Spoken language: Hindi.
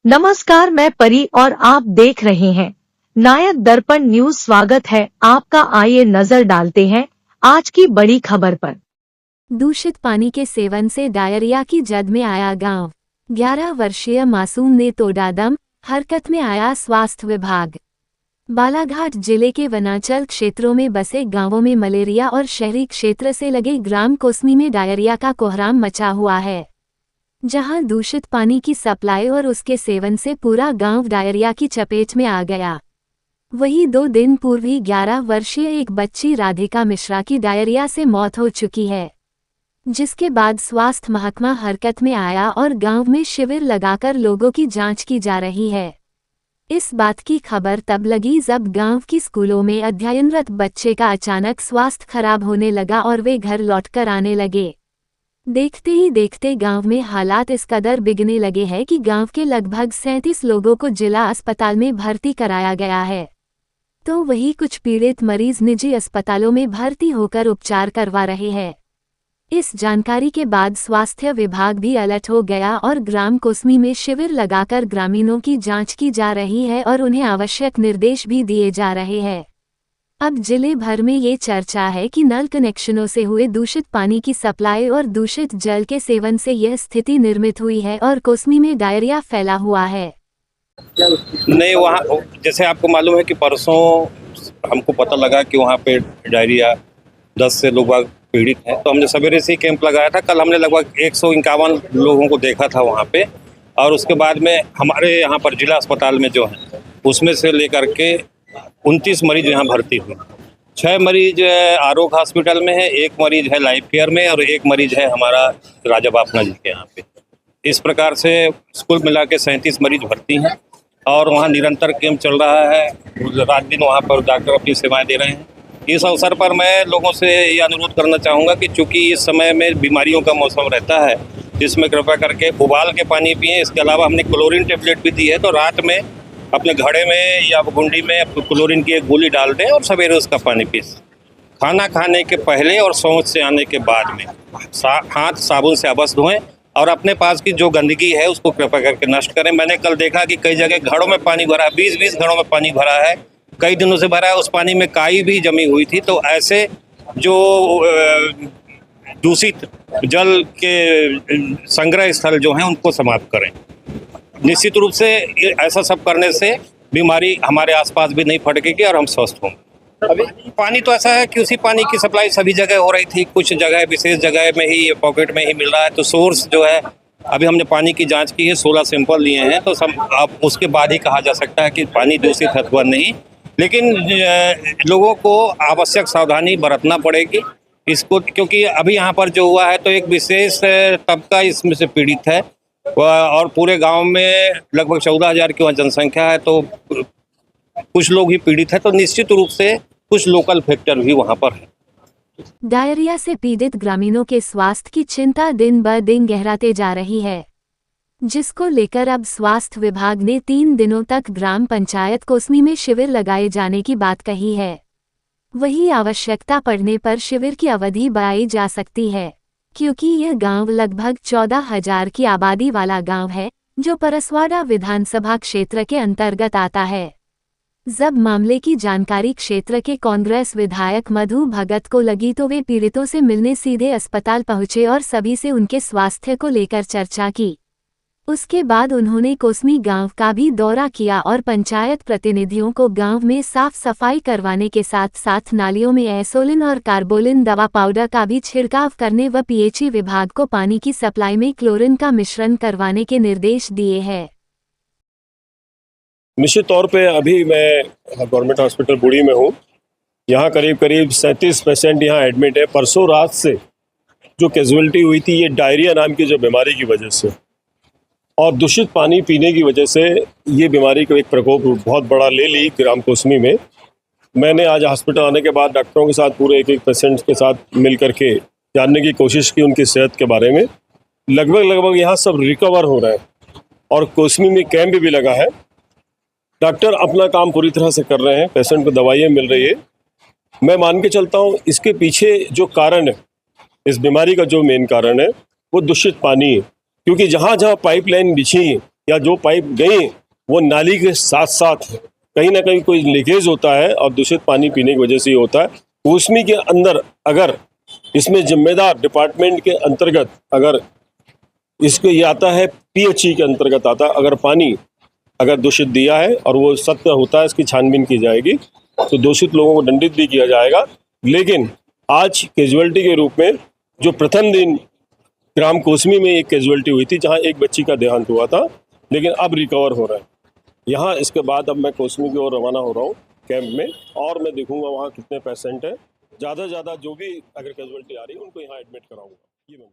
नमस्कार, मैं परी और आप देख रहे हैं नायक दर्पण न्यूज। स्वागत है आपका। आइए नजर डालते हैं आज की बड़ी खबर पर। दूषित पानी के सेवन से डायरिया की जद में आया गांव। 11 वर्षीय मासूम ने तोड़ा दम, हरकत में आया स्वास्थ्य विभाग। बालाघाट जिले के वनांचल क्षेत्रों में बसे गांवों में मलेरिया और शहरी क्षेत्र से लगे ग्राम कोसमी में डायरिया का कोहराम मचा हुआ है, जहां दूषित पानी की सप्लाई और उसके सेवन से पूरा गांव डायरिया की चपेट में आ गया। वहीं 2 दिन पूर्व ही 11 वर्षीय एक बच्ची राधिका मिश्रा की डायरिया से मौत हो चुकी है, जिसके बाद स्वास्थ्य महकमा हरकत में आया और गांव में शिविर लगाकर लोगों की जांच की जा रही है। इस बात की खबर तब लगी जब गांव की स्कूलों में अध्ययनरत बच्चे का अचानक स्वास्थ्य खराब होने लगा और वे घर लौटकर आने लगे। देखते ही देखते गांव में हालात इस कदर बिगड़ने लगे हैं कि गांव के लगभग 37 लोगों को जिला अस्पताल में भर्ती कराया गया है, तो वहीं कुछ पीड़ित मरीज निजी अस्पतालों में भर्ती होकर उपचार करवा रहे हैं। इस जानकारी के बाद स्वास्थ्य विभाग भी अलर्ट हो गया और ग्राम कोसमी में शिविर लगाकर ग्रामीणों की जांच की जा रही है और उन्हें आवश्यक निर्देश भी दिए जा रहे हैं। अब जिले भर में ये चर्चा है कि नल कनेक्शनों से हुए दूषित पानी की सप्लाई और दूषित जल के सेवन से यह स्थिति निर्मित हुई है और कोसमी में डायरिया फैला हुआ है। नहीं, वहाँ जैसे आपको मालूम है कि परसों हमको पता लगा कि वहाँ पे डायरिया 10 से लोग पीड़ित हैं, तो हमने सवेरे से ही कैंप लगाया था। कल हमने लगभग 151 लोगों को देखा था वहाँ पे, और उसके बाद में हमारे यहाँ पर जिला अस्पताल में जो है उसमें से लेकर के 29 मरीज यहाँ भर्ती हुए। 6 मरीज आरोग्य हॉस्पिटल में है, 1 मरीज है लाइफ केयर में और 1 मरीज है हमारा राजा बापना जी के यहाँ पे। इस प्रकार से कुल मिला के 37 मरीज भर्ती हैं और वहाँ निरंतर कैंप चल रहा है। रात दिन वहाँ पर डॉक्टर अपनी सेवाएं दे रहे हैं। इस अवसर पर मैं लोगों से ये अनुरोध करना चाहूँगा कि चूँकि इस समय में बीमारियों का मौसम रहता है, जिसमें कृपया करके उबाल के पानी पिएं। इसके अलावा हमने क्लोरीन टेबलेट भी दी है, तो रात में अपने घड़े में या गुंडी में क्लोरीन की एक गोली डाल दें और सवेरे उसका पानी पिए। खाना खाने के पहले और शौच से आने के बाद में हाथ साबुन से अवश्य धोएं और अपने पास की जो गंदगी है उसको कृपया करके नष्ट करें। मैंने कल देखा कि कई जगह घड़ों में पानी भरा है, 20-20 घड़ों में पानी भरा है, कई दिनों से भरा है। उस पानी में काई भी जमी हुई थी। तो ऐसे जो दूषित जल के संग्रह स्थल जो हैं उनको समाप्त करें। निश्चित रूप से ऐसा सब करने से बीमारी हमारे आसपास भी नहीं फटकेगी और हम स्वस्थ होंगे। अभी पानी तो ऐसा है कि उसी पानी की सप्लाई सभी जगह हो रही थी, कुछ जगह विशेष जगह में ही पॉकेट में ही मिल रहा है। तो सोर्स जो है, अभी हमने पानी की जांच की है, 16 सैंपल लिए हैं, तो अब उसके बाद ही कहा जा सकता है कि पानी दूषित है अथवा नहीं। लेकिन लोगों को आवश्यक सावधानी बरतना पड़ेगी इसको, क्योंकि अभी यहाँ पर जो हुआ है तो एक विशेष तबका इसमें से पीड़ित है और पूरे गांव में लगभग 14,000 की वहाँ जनसंख्या है, तो कुछ लोग ही पीड़ित है। तो निश्चित रूप से कुछ लोकल फैक्टर भी वहाँ पर है। डायरिया से पीड़ित ग्रामीणों के स्वास्थ्य की चिंता दिन ब दिन गहराते जा रही है, जिसको लेकर अब स्वास्थ्य विभाग ने 3 दिनों तक ग्राम पंचायत कोसमी में शिविर लगाए जाने की बात कही है। वहीं आवश्यकता पड़ने पर शिविर की अवधि बढ़ाई जा सकती है, क्योंकि यह गांव लगभग 14,000 की आबादी वाला गांव है, जो परसवाड़ा विधानसभा क्षेत्र के अंतर्गत आता है। जब मामले की जानकारी क्षेत्र के कांग्रेस विधायक मधु भगत को लगी तो वे पीड़ितों से मिलने सीधे अस्पताल पहुंचे और सभी से उनके स्वास्थ्य को लेकर चर्चा की। उसके बाद उन्होंने कोसमी गांव का भी दौरा किया और पंचायत प्रतिनिधियों को गांव में साफ सफाई करवाने के साथ साथ नालियों में एसोलिन और कार्बोलिन दवा पाउडर का भी छिड़काव करने व पीएचई विभाग को पानी की सप्लाई में क्लोरीन का मिश्रण करवाने के निर्देश दिए हैं। निश्चित तौर पे अभी मैं गवर्नमेंट हॉस्पिटल बुड़ी में हूँ। यहाँ करीब 37 पेशेंट यहाँ एडमिट है। परसों रात से जो कैजुअलिटी हुई थी ये डायरिया नाम की जो बीमारी की वजह से और दूषित पानी पीने की वजह से ये बीमारी का एक प्रकोप बहुत बड़ा ले ली ग्राम कोसमी में। मैंने आज हॉस्पिटल आने के बाद डॉक्टरों के साथ पूरे एक पेशेंट के साथ मिल करके जानने की कोशिश की उनकी सेहत के बारे में। लगभग यहाँ सब रिकवर हो रहे हैं और कोसमी में कैंप भी लगा है। डॉक्टर अपना काम पूरी तरह से कर रहे हैं, पेशेंट को दवाइयाँ मिल रही है। मैं मान के चलता हूँ इसके पीछे जो कारण है, इस बीमारी का जो मेन कारण है वो दूषित पानी है, क्योंकि जहाँ जहाँ पाइपलाइन बिछी है या जो पाइप गई वो नाली के साथ साथ कहीं ना कहीं कोई लीकेज होता है और दूषित पानी पीने की वजह से ही होता है। कोसमी के अंदर अगर इसमें जिम्मेदार डिपार्टमेंट के अंतर्गत अगर इसको ये आता है, पीएचई के अंतर्गत आता है, अगर पानी अगर दूषित दिया है और वो सत्य होता है, इसकी छानबीन की जाएगी तो दोषित लोगों को दंडित भी किया जाएगा। लेकिन आज कैजुअलिटी के रूप में जो प्रथम दिन ग्राम कोसमी में एक कैजुअलिटी हुई थी जहां एक बच्ची का देहांत हुआ था, लेकिन अब रिकवर हो रहा है यहाँ। इसके बाद अब मैं कोसमी की ओर रवाना हो रहा हूँ कैंप में, और मैं देखूंगा वहाँ कितने पेशेंट हैं। ज़्यादा से ज़्यादा जो भी अगर कैजुअलिटी आ रही है उनको यहाँ एडमिट कराऊंगा। ये मैं